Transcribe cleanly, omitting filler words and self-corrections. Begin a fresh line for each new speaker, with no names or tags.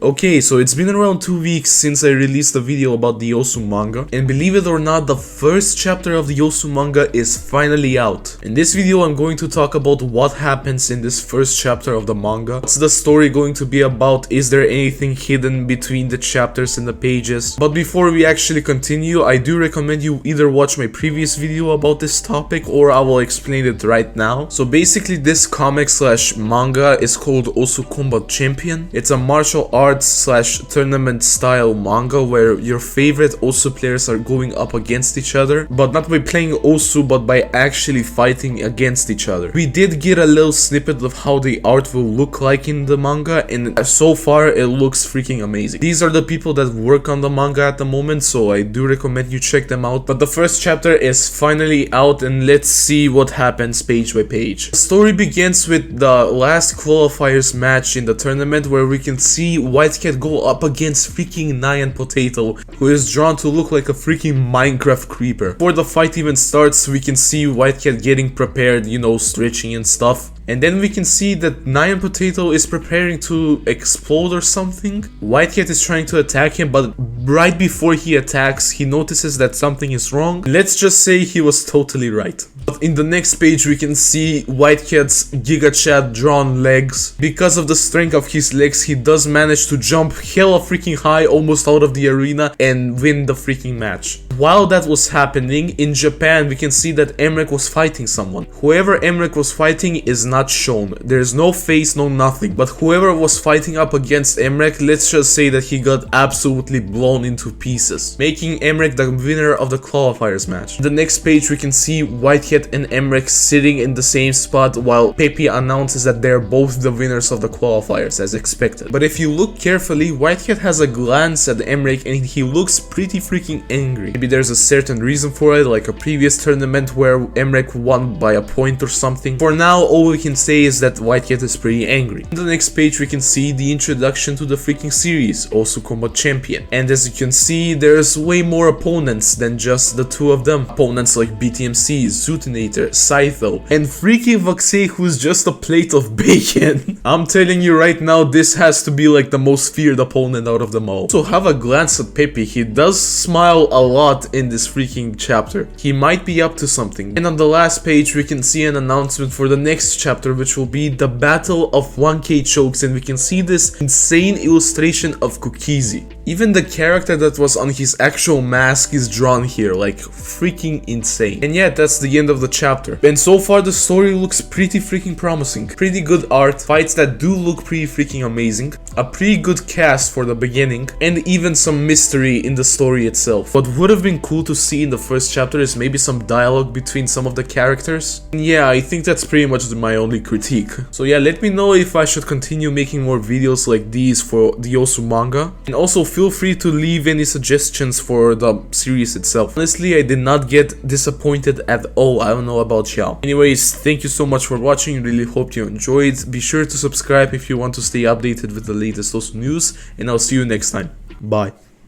Okay, so it's been around 2 weeks since I released a video about the Yosu manga, and believe it or not, the first chapter of the Yosu manga is finally out. In this video, I'm going to talk about what happens in this first chapter of the manga. What's the story going to be about? Is there anything hidden between the chapters and the pages? But before we actually continue, I do recommend you either watch my previous video about this topic or I will explain it right now. So basically, this comic slash manga is called Osu Combat Champion. It's a martial arts slash tournament style manga where your favorite Osu players are going up against each other, but not by playing Osu but by actually fighting against each other. We did get a little snippet of how the art will look like in the manga, and so far it looks freaking amazing. These are the people that work on the manga at the moment, so I do recommend you check them out. But the first chapter is finally out, and let's see what happens page by page. The story begins with the last qualifiers match in the tournament, where we can see WhiteCat go up against freaking Nyan Potato, who is drawn to look like a freaking Minecraft creeper. Before the fight even starts, we can see WhiteCat getting prepared, you know, stretching and stuff. And then we can see that Nyan Potato is preparing to explode or something. WhiteCat is trying to attack him, but right before he attacks, he notices that something is wrong. Let's just say he was totally right. But in the next page, we can see WhiteCat's Giga Chad drawn legs. Because of the strength of his legs, he does manage to jump hella freaking high, almost out of the arena, and win the freaking match. While that was happening, in Japan, we can see that Mrekk was fighting someone. Whoever Mrekk was fighting is not shown. There's no face, no nothing. But whoever was fighting up against Mrekk, let's just say that he got absolutely blown into pieces, making Mrekk the winner of the qualifiers match. The next page, we can see WhiteCat and Mrekk sitting in the same spot while Pepe announces that they're both the winners of the qualifiers as expected. But if you look carefully, WhiteCat has a glance at Mrekk and he looks pretty freaking angry. Maybe there's a certain reason for it, like a previous tournament where Mrekk won by a point or something. For now, all we can say is that WhiteCat is pretty angry. On the next page, we can see the introduction to the freaking series, Osu Combat Champion. And as you can see, there's way more opponents than just the two of them. Opponents like BTMC, Xootynator, Scytho, and freaking Vaxei, who's just a plate of bacon. I'm telling you right now, this has to be like the most feared opponent out of them all. So have a glance at Pepe. He does smile a lot in this freaking chapter. He might be up to something. And on the last page, we can see an announcement for the next chapter, which will be the Battle of 1K Chokes, and we can see this insane illustration of Kukizi. Even the character that was on his actual mask is drawn here, like freaking insane. And yeah, that's the end of the chapter. And so far the story looks pretty freaking promising. Pretty good art, fights that do look pretty freaking amazing, a pretty good cast for the beginning, and even some mystery in the story itself. What would have been cool to see in the first chapter is maybe some dialogue between some of the characters. And yeah, I think that's pretty much my only critique. So yeah, let me know if I should continue making more videos like these for the Yosu manga. And also feel free to leave any suggestions for the series itself. Honestly, I did not get disappointed at all. I don't know about y'all. Anyways, thank you so much for watching. Really hope you enjoyed. Be sure to subscribe if you want to stay updated with the latest Osu news, and I'll see you next time. Bye.